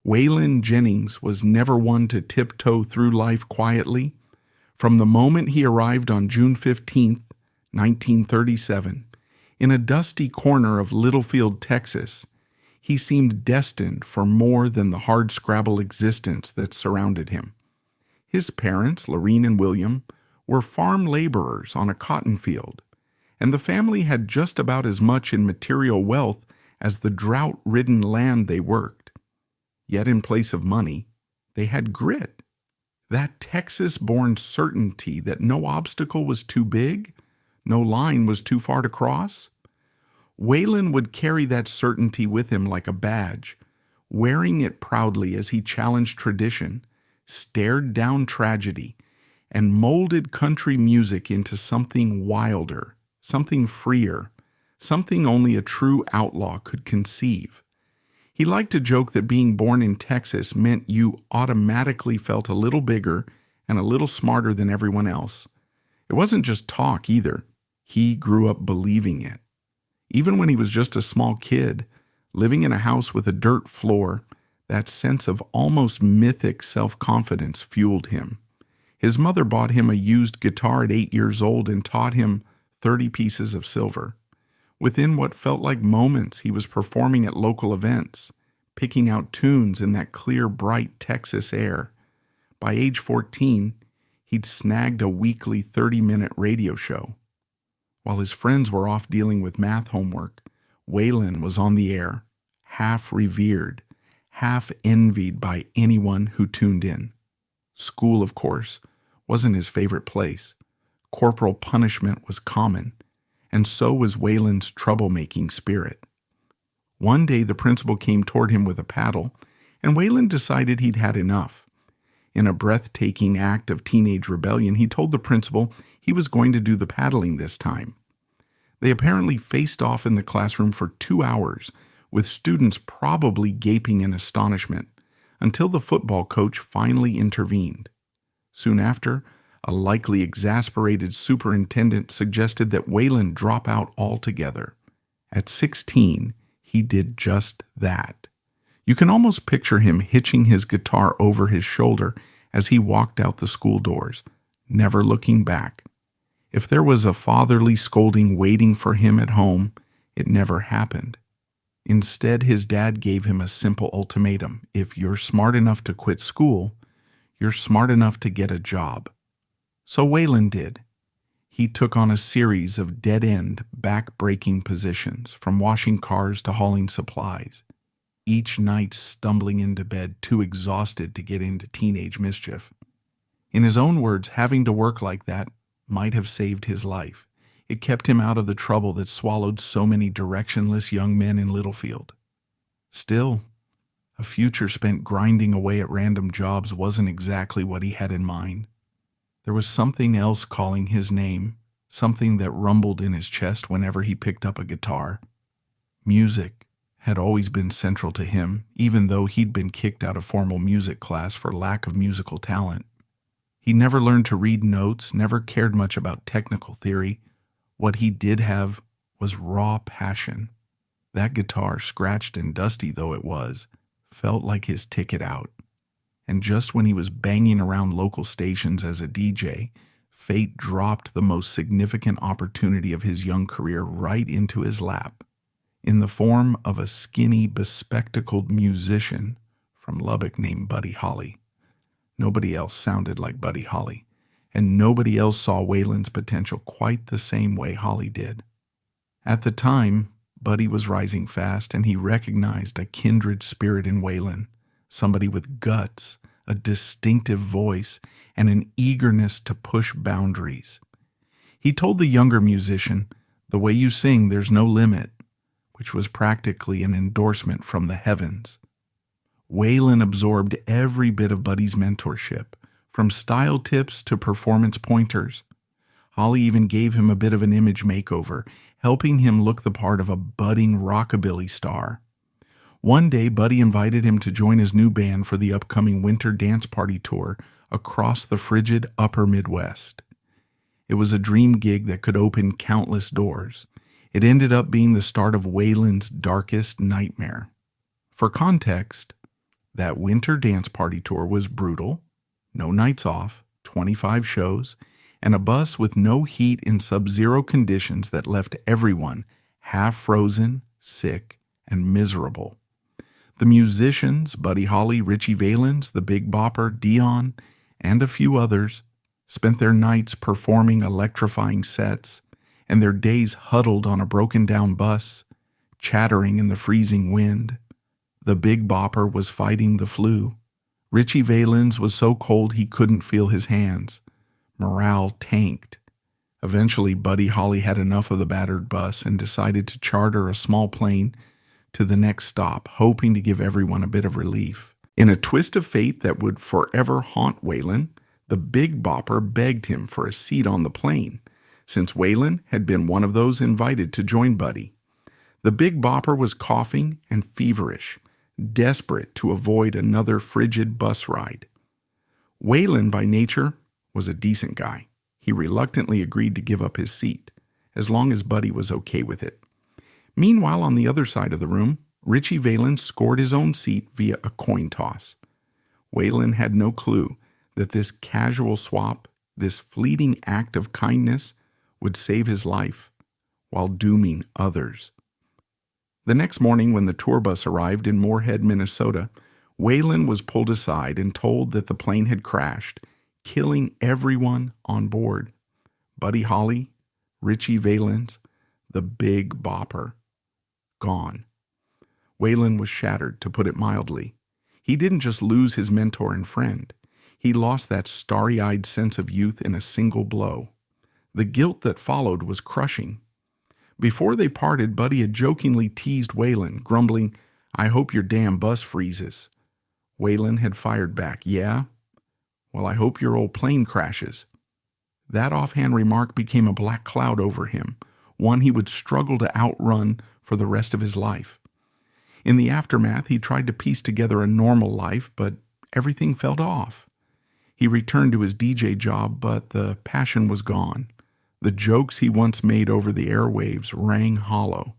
Waylon Jennings was never one to tiptoe through life quietly. From the moment he arrived on June 15th, 1937, in a dusty corner of Littlefield, Texas, he seemed destined for more than the hardscrabble existence that surrounded him. His parents, Lorene and William, were farm laborers on a cotton field, and the family had just about as much in material wealth as the drought-ridden land they worked. Yet in place of money, they had grit. That Texas-born certainty that no obstacle was too big, no line was too far to cross. Waylon would carry that certainty with him like a badge, wearing it proudly as he challenged tradition, stared down tragedy, and molded country music into something wilder, something freer, something only a true outlaw could conceive. He liked to joke that being born in Texas meant you automatically felt a little bigger and a little smarter than everyone else. It wasn't just talk either. He grew up believing it. Even when he was just a small kid, living in a house with a dirt floor, that sense of almost mythic self-confidence fueled him. His mother bought him a used guitar at 8 years old and taught him 30 pieces of silver. Within what felt like moments, he was performing at local events, picking out tunes in that clear, bright Texas air. By age 14, he'd snagged a weekly 30-minute radio show. While his friends were off dealing with math homework, Waylon was on the air, half revered, half envied by anyone who tuned in. School, of course, wasn't his favorite place. Corporal punishment was common, and so was Waylon's troublemaking spirit. One day the principal came toward him with a paddle, and Waylon decided he'd had enough. In a breathtaking act of teenage rebellion, he told the principal he was going to do the paddling this time. They apparently faced off in the classroom for 2 hours, with students probably gaping in astonishment, until the football coach finally intervened. Soon after, a likely exasperated superintendent suggested that Waylon drop out altogether. At 16, he did just that. You can almost picture him hitching his guitar over his shoulder as he walked out the school doors, never looking back. If there was a fatherly scolding waiting for him at home, it never happened. Instead, his dad gave him a simple ultimatum. If you're smart enough to quit school, you're smart enough to get a job. So Waylon did. He took on a series of dead-end, back-breaking positions, from washing cars to hauling supplies, each night stumbling into bed too exhausted to get into teenage mischief. In his own words, having to work like that might have saved his life. It kept him out of the trouble that swallowed so many directionless young men in Littlefield. Still, a future spent grinding away at random jobs wasn't exactly what he had in mind. There was something else calling his name, something that rumbled in his chest whenever he picked up a guitar. Music had always been central to him, even though he'd been kicked out of formal music class for lack of musical talent. He never learned to read notes, never cared much about technical theory. What he did have was raw passion. That guitar, scratched and dusty though it was, felt like his ticket out. And just when he was banging around local stations as a DJ, fate dropped the most significant opportunity of his young career right into his lap, in the form of a skinny, bespectacled musician from Lubbock named Buddy Holly. Nobody else sounded like Buddy Holly, and nobody else saw Waylon's potential quite the same way Holly did. At the time, Buddy was rising fast, and he recognized a kindred spirit in Waylon, somebody with guts, a distinctive voice, and an eagerness to push boundaries. He told the younger musician, "The way you sing, there's no limit," which was practically an endorsement from the heavens. Waylon absorbed every bit of Buddy's mentorship, from style tips to performance pointers. Holly even gave him a bit of an image makeover, helping him look the part of a budding rockabilly star. One day, Buddy invited him to join his new band for the upcoming winter dance party tour across the frigid upper Midwest. It was a dream gig that could open countless doors. It ended up being the start of Waylon's darkest nightmare. For context, That winter dance party tour was brutal, no nights off, 25 shows, and a bus with no heat in sub-zero conditions that left everyone half frozen, sick, and miserable. The musicians, Buddy Holly, Richie Valens, the Big Bopper, Dion, and a few others, spent their nights performing electrifying sets and their days huddled on a broken-down bus, chattering in the freezing wind. The Big Bopper was fighting the flu. Richie Valens was so cold he couldn't feel his hands. Morale tanked. Eventually, Buddy Holly had enough of the battered bus and decided to charter a small plane to the next stop, hoping to give everyone a bit of relief. In a twist of fate that would forever haunt Waylon, the Big Bopper begged him for a seat on the plane, since Waylon had been one of those invited to join Buddy. The Big Bopper was coughing and feverish, desperate to avoid another frigid bus ride. Waylon, by nature, was a decent guy. He reluctantly agreed to give up his seat, as long as Buddy was okay with it. Meanwhile, on the other side of the room, Richie Valens scored his own seat via a coin toss. Waylon had no clue that this casual swap, this fleeting act of kindness, would save his life while dooming others. The next morning, when the tour bus arrived in Moorhead, Minnesota, Waylon was pulled aside and told that the plane had crashed, killing everyone on board. Buddy Holly, Richie Valens, the Big Bopper. Gone. Waylon was shattered, to put it mildly. He didn't just lose his mentor and friend. He lost that starry-eyed sense of youth in a single blow. The guilt that followed was crushing. Before they parted, Buddy had jokingly teased Waylon, grumbling, "I hope your damn bus freezes." Waylon had fired back, "Yeah? Well, I hope your old plane crashes." That offhand remark became a black cloud over him, one he would struggle to outrun for the rest of his life. In the aftermath, he tried to piece together a normal life, but everything felt off. He returned to his DJ job, but the passion was gone. The jokes he once made over the airwaves rang hollow.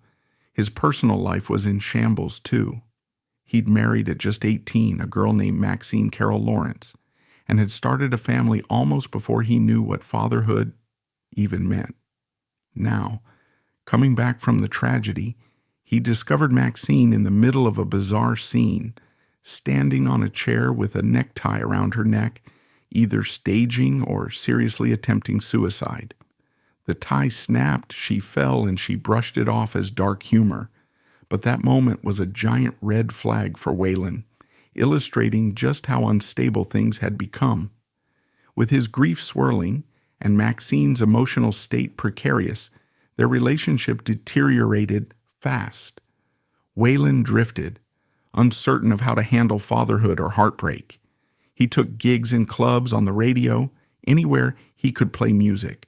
His personal life was in shambles, too. He'd married at just 18 a girl named Maxine Carol Lawrence, and had started a family almost before he knew what fatherhood even meant. Now, coming back from the tragedy, he discovered Maxine in the middle of a bizarre scene, standing on a chair with a necktie around her neck, either staging or seriously attempting suicide. The tie snapped, she fell, and she brushed it off as dark humor. But that moment was a giant red flag for Waylon, illustrating just how unstable things had become. With his grief swirling and Maxine's emotional state precarious, their relationship deteriorated fast. Waylon drifted, uncertain of how to handle fatherhood or heartbreak. He took gigs in clubs, on the radio, anywhere he could play music.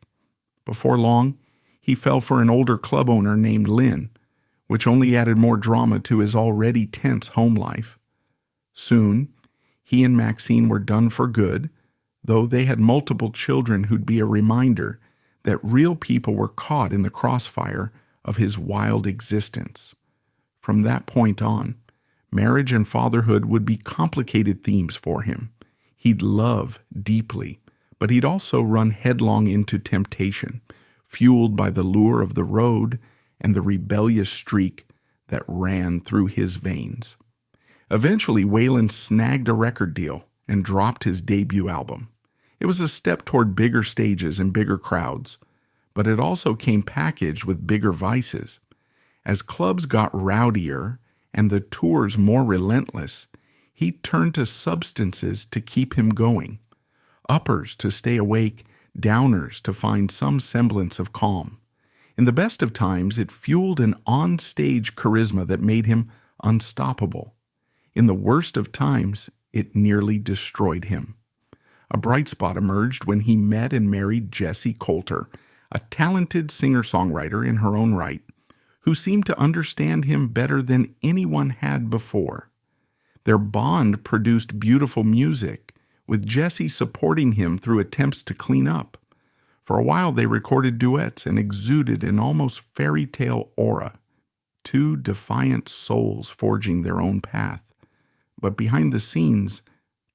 Before long, he fell for an older club owner named Lynn, which only added more drama to his already tense home life. Soon, he and Maxine were done for good, though they had multiple children who'd be a reminder that real people were caught in the crossfire of his wild existence. From that point on, marriage and fatherhood would be complicated themes for him. He'd love deeply, but he'd also run headlong into temptation, fueled by the lure of the road and the rebellious streak that ran through his veins. Eventually, Waylon snagged a record deal and dropped his debut album. It was a step toward bigger stages and bigger crowds, but it also came packaged with bigger vices. As clubs got rowdier and the tours more relentless, he turned to substances to keep him going. Uppers to stay awake, downers to find some semblance of calm. In the best of times, it fueled an on-stage charisma that made him unstoppable. In the worst of times, it nearly destroyed him. A bright spot emerged when he met and married Jessie Coulter, a talented singer-songwriter in her own right, who seemed to understand him better than anyone had before. Their bond produced beautiful music, with Jessie supporting him through attempts to clean up. For a while they recorded duets and exuded an almost fairy tale aura, two defiant souls forging their own path. But behind the scenes,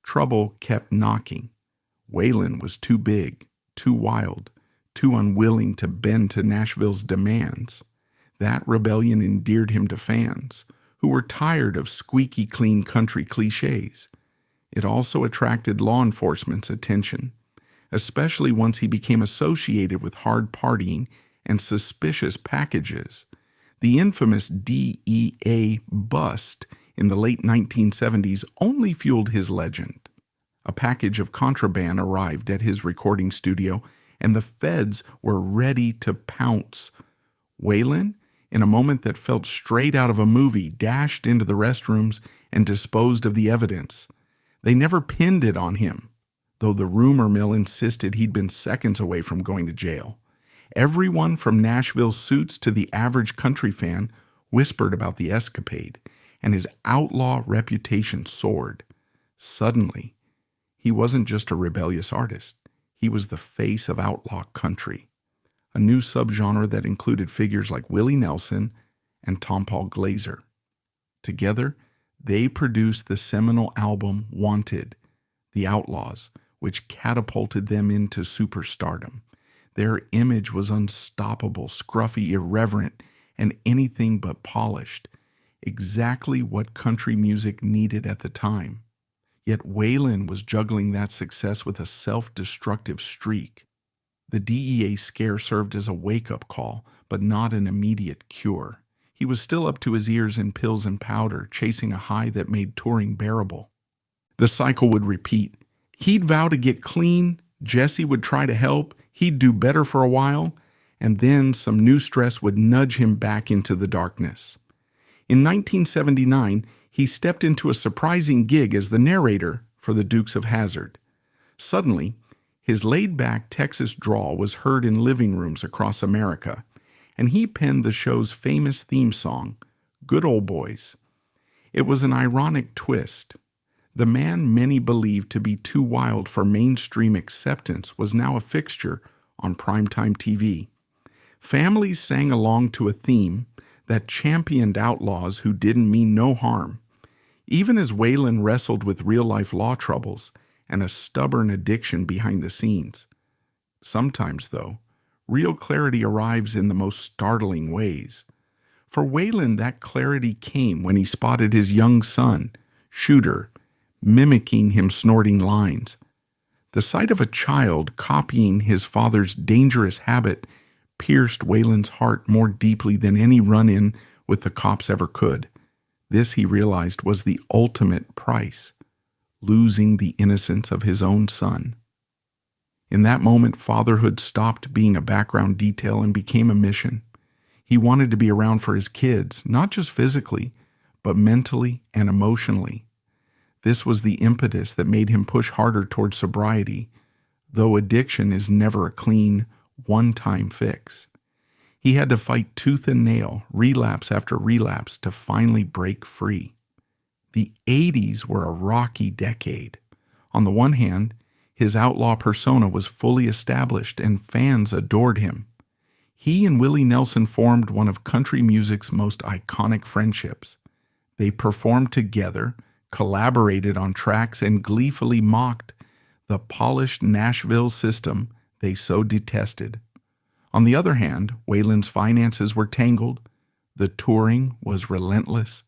trouble kept knocking. Waylon was too big, too wild, too unwilling to bend to Nashville's demands. That rebellion endeared him to fans, who were tired of squeaky clean country cliches. It also attracted law enforcement's attention, especially once he became associated with hard partying and suspicious packages. The infamous DEA bust in the late 1970s only fueled his legend. A package of contraband arrived at his recording studio, and the feds were ready to pounce. Waylon, in a moment that felt straight out of a movie, dashed into the restrooms and disposed of the evidence. They never pinned it on him, though the rumor mill insisted he'd been seconds away from going to jail. Everyone from Nashville's suits to the average country fan whispered about the escapade, and his outlaw reputation soared. Suddenly, he wasn't just a rebellious artist. He was the face of outlaw country, a new subgenre that included figures like Willie Nelson and Tom Paul Glazer. Together, they produced the seminal album Wanted, The Outlaws, which catapulted them into superstardom. Their image was unstoppable, scruffy, irreverent, and anything but polished, exactly what country music needed at the time. Yet Waylon was juggling that success with a self-destructive streak. The DEA scare served as a wake-up call, but not an immediate cure. He was still up to his ears in pills and powder, chasing a high that made touring bearable. The cycle would repeat. He'd vow to get clean, Jesse would try to help, he'd do better for a while, and then some new stress would nudge him back into the darkness. In 1979, he stepped into a surprising gig as the narrator for the Dukes of Hazzard. Suddenly, his laid-back Texas drawl was heard in living rooms across America, and he penned the show's famous theme song, Good Old Boys. It was an ironic twist. The man many believed to be too wild for mainstream acceptance was now a fixture on primetime TV. Families sang along to a theme that championed outlaws who didn't mean no harm. Even as Waylon wrestled with real-life law troubles and a stubborn addiction behind the scenes. Sometimes, though, real clarity arrives in the most startling ways. For Waylon, that clarity came when he spotted his young son, Shooter, mimicking him snorting lines. The sight of a child copying his father's dangerous habit pierced Waylon's heart more deeply than any run-in with the cops ever could. This, he realized, was the ultimate price, losing the innocence of his own son. In that moment, fatherhood stopped being a background detail and became a mission. He wanted to be around for his kids, not just physically, but mentally and emotionally. This was the impetus that made him push harder towards sobriety, though addiction is never a clean, one-time fix. He had to fight tooth and nail, relapse after relapse, to finally break free. The 80s were a rocky decade. On the one hand, his outlaw persona was fully established and fans adored him. He and Willie Nelson formed one of country music's most iconic friendships. They performed together, collaborated on tracks, and gleefully mocked the polished Nashville system they so detested. On the other hand, Waylon's finances were tangled, the touring was relentless,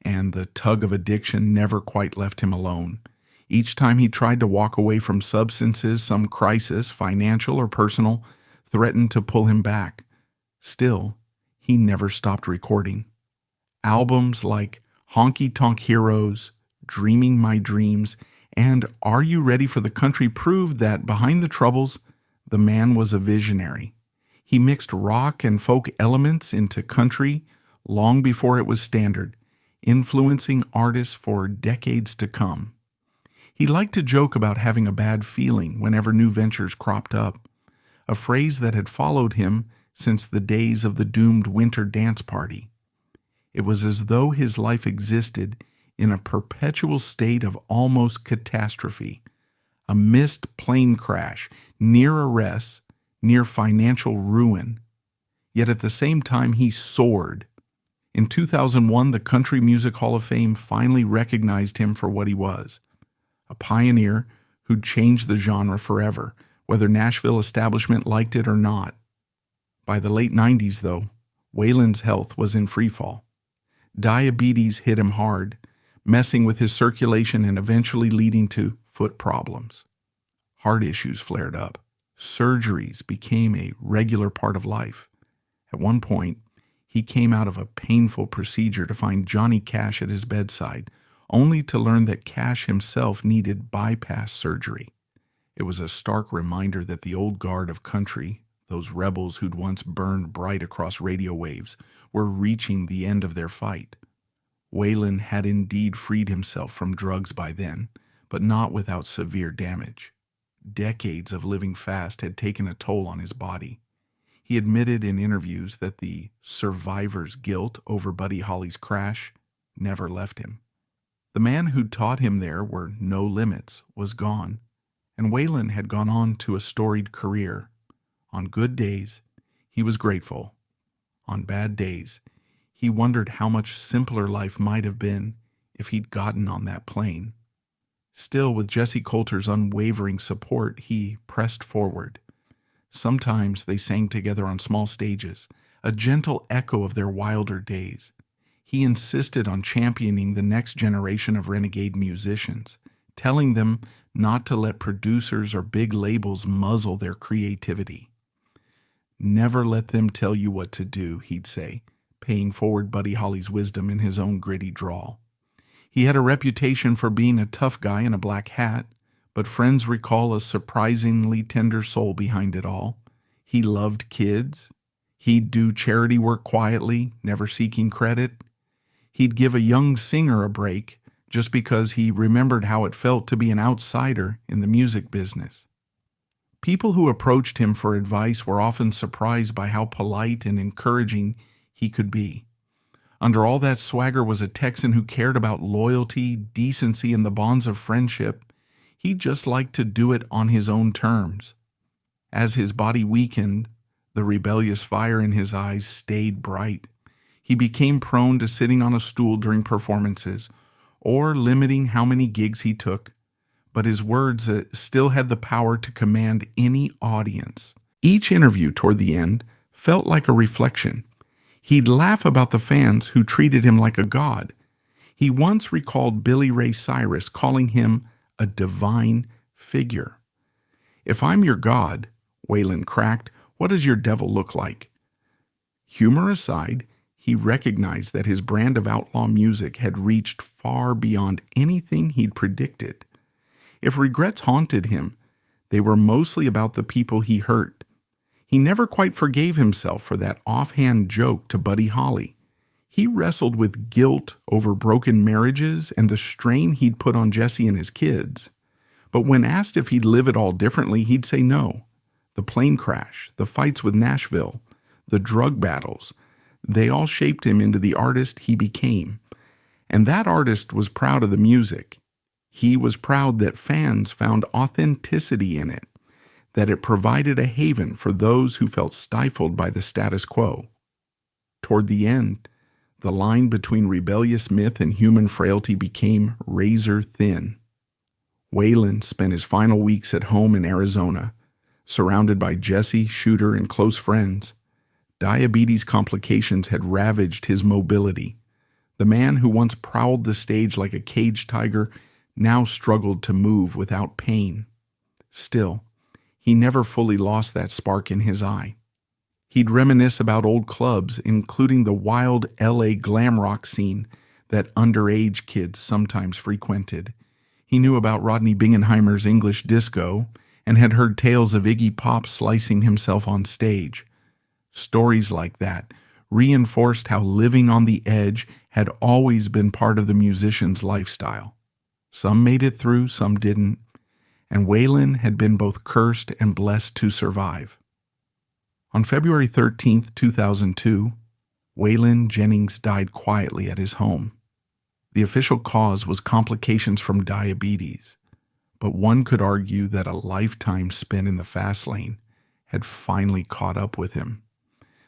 and the tug of addiction never quite left him alone. Each time he tried to walk away from substances, some crisis, financial or personal, threatened to pull him back. Still, he never stopped recording. Albums like Honky Tonk Heroes, Dreaming My Dreams, and Are You Ready for the Country proved that behind the troubles, the man was a visionary. He mixed rock and folk elements into country long before it was standard, influencing artists for decades to come. He liked to joke about having a bad feeling whenever new ventures cropped up, a phrase that had followed him since the days of the doomed winter dance party. It was as though his life existed in a perpetual state of almost catastrophe, a missed plane crash, near arrest, near financial ruin. Yet at the same time he soared. In 2001, the Country Music Hall of Fame finally recognized him for what he was, a pioneer who'd changed the genre forever, whether Nashville establishment liked it or not. By the late 90s, though, Waylon's health was in freefall. Diabetes hit him hard, messing with his circulation and eventually leading to foot problems. Heart issues flared up. Surgeries became a regular part of life. At one point, he came out of a painful procedure to find Johnny Cash at his bedside, only to learn that Cash himself needed bypass surgery. It was a stark reminder that the old guard of country, those rebels who'd once burned bright across radio waves, were reaching the end of their fight. Waylon had indeed freed himself from drugs by then, but not without severe damage. Decades of living fast had taken a toll on his body. He admitted in interviews that the survivor's guilt over Buddy Holly's crash never left him. The man who'd taught him there were no limits was gone, and Waylon had gone on to a storied career. On good days, he was grateful. On bad days, he wondered how much simpler life might have been if he'd gotten on that plane. Still, with Jesse Coulter's unwavering support, he pressed forward. Sometimes they sang together on small stages, a gentle echo of their wilder days. He insisted on championing the next generation of renegade musicians, telling them not to let producers or big labels muzzle their creativity. "Never let them tell you what to do," he'd say, paying forward Buddy Holly's wisdom in his own gritty drawl. He had a reputation for being a tough guy in a black hat, but friends recall a surprisingly tender soul behind it all. He loved kids. He'd do charity work quietly, never seeking credit. He'd give a young singer a break just because he remembered how it felt to be an outsider in the music business. People who approached him for advice were often surprised by how polite and encouraging he could be. Under all that swagger was a Texan who cared about loyalty, decency, and the bonds of friendship. He just liked to do it on his own terms. As his body weakened, the rebellious fire in his eyes stayed bright. He became prone to sitting on a stool during performances or limiting how many gigs he took, but his words still had the power to command any audience. Each interview toward the end felt like a reflection. He'd laugh about the fans who treated him like a god. He once recalled Billy Ray Cyrus calling him a divine figure. "If I'm your god," Waylon cracked, "what does your devil look like?" Humor aside, he recognized that his brand of outlaw music had reached far beyond anything he'd predicted. If regrets haunted him, they were mostly about the people he hurt. He never quite forgave himself for that offhand joke to Buddy Holly. He wrestled with guilt over broken marriages and the strain he'd put on Jesse and his kids. But when asked if he'd live it all differently, he'd say no. The plane crash, the fights with Nashville, the drug battles, they all shaped him into the artist he became. And that artist was proud of the music. He was proud that fans found authenticity in it, that it provided a haven for those who felt stifled by the status quo. Toward the end, the line between rebellious myth and human frailty became razor thin. Waylon spent his final weeks at home in Arizona, surrounded by Jesse, Shooter, and close friends. Diabetes complications had ravaged his mobility. The man who once prowled the stage like a caged tiger now struggled to move without pain. Still, he never fully lost that spark in his eye. He'd reminisce about old clubs, including the wild LA glam rock scene that underage kids sometimes frequented. He knew about Rodney Bingenheimer's English disco and had heard tales of Iggy Pop slicing himself on stage. Stories like that reinforced how living on the edge had always been part of the musician's lifestyle. Some made it through, some didn't, and Waylon had been both cursed and blessed to survive. On February 13, 2002, Waylon Jennings died quietly at his home. The official cause was complications from diabetes, but one could argue that a lifetime spent in the fast lane had finally caught up with him.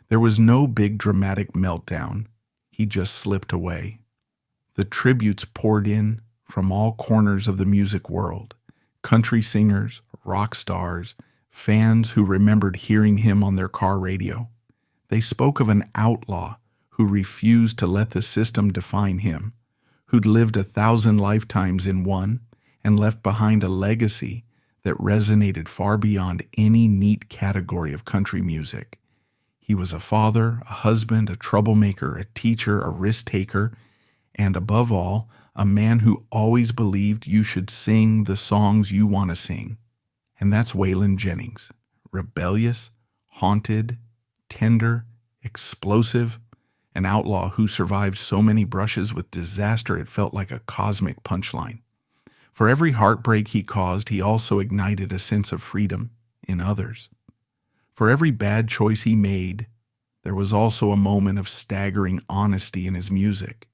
There was no big dramatic meltdown. he just slipped away. The tributes poured in from all corners of the music world. Country singers, rock stars, fans who remembered hearing him on their car radio. They spoke of an outlaw who refused to let the system define him, who'd lived 1,000 lifetimes in one and left behind a legacy that resonated far beyond any neat category of country music. He was a father, a husband, a troublemaker, a teacher, a risk-taker, and above all, a man who always believed you should sing the songs you want to sing. And that's Waylon Jennings. Rebellious, haunted, tender, explosive, an outlaw who survived so many brushes with disaster it felt like a cosmic punchline. For every heartbreak he caused, he also ignited a sense of freedom in others. For every bad choice he made, there was also a moment of staggering honesty in his music.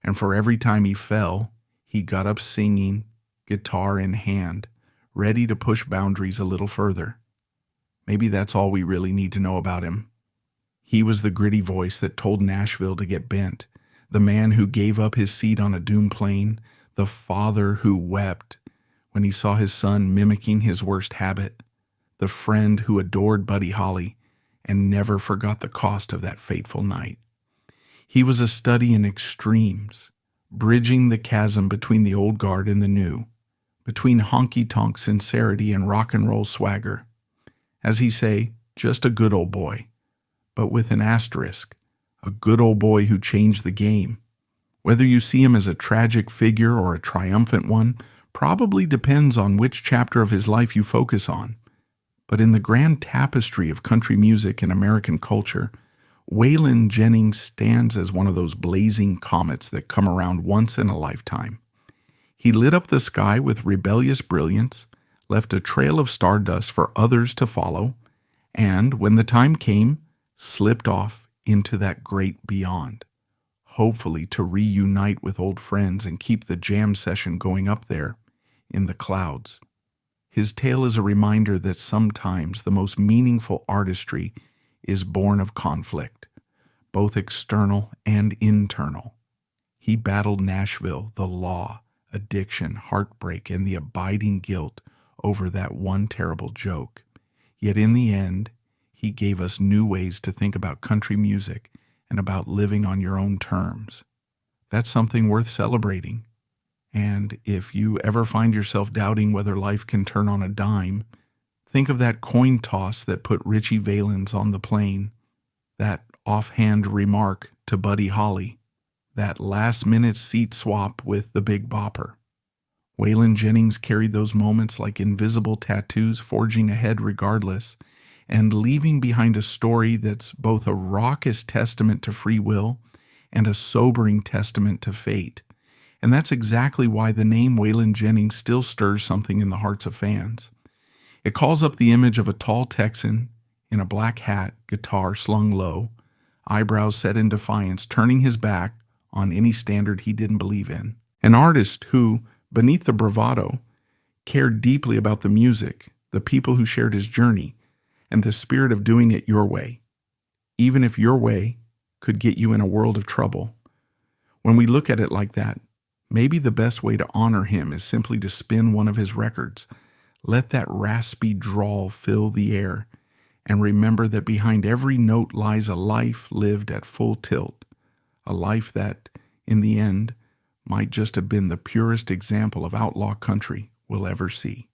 And for every time he fell, he got up singing, guitar in hand, ready to push boundaries a little further. Maybe that's all we really need to know about him. He was the gritty voice that told Nashville to get bent, the man who gave up his seat on a doomed plane, the father who wept when he saw his son mimicking his worst habit, the friend who adored Buddy Holly and never forgot the cost of that fateful night. He was a study in extremes, bridging the chasm between the old guard and the new, between honky-tonk sincerity and rock and roll swagger. As he say, just a good old boy, but with an asterisk, a good old boy who changed the game. Whether you see him as a tragic figure or a triumphant one probably depends on which chapter of his life you focus on. But in the grand tapestry of country music and American culture, Waylon Jennings stands as one of those blazing comets that come around once in a lifetime. He lit up the sky with rebellious brilliance, left a trail of stardust for others to follow, and, when the time came, slipped off into that great beyond, hopefully to reunite with old friends and keep the jam session going up there in the clouds. His tale is a reminder that sometimes the most meaningful artistry is born of conflict, both external and internal. He battled Nashville, the law, addiction, heartbreak, and the abiding guilt over that one terrible joke. Yet in the end, he gave us new ways to think about country music and about living on your own terms. That's something worth celebrating. And if you ever find yourself doubting whether life can turn on a dime, think of that coin toss that put Richie Valens on the plane, that offhand remark to Buddy Holly, that last-minute seat swap with the Big Bopper. Waylon Jennings carried those moments like invisible tattoos, forging ahead regardless, and leaving behind a story that's both a raucous testament to free will and a sobering testament to fate. And that's exactly why the name Waylon Jennings still stirs something in the hearts of fans. It calls up the image of a tall Texan in a black hat, guitar slung low, eyebrows set in defiance, turning his back on any standard he didn't believe in. An artist who, beneath the bravado, cared deeply about the music, the people who shared his journey, and the spirit of doing it your way, even if your way could get you in a world of trouble. When we look at it like that, maybe the best way to honor him is simply to spin one of his records. Let that raspy drawl fill the air, and remember that behind every note lies a life lived at full tilt, a life that, in the end, might just have been the purest example of outlaw country we'll ever see.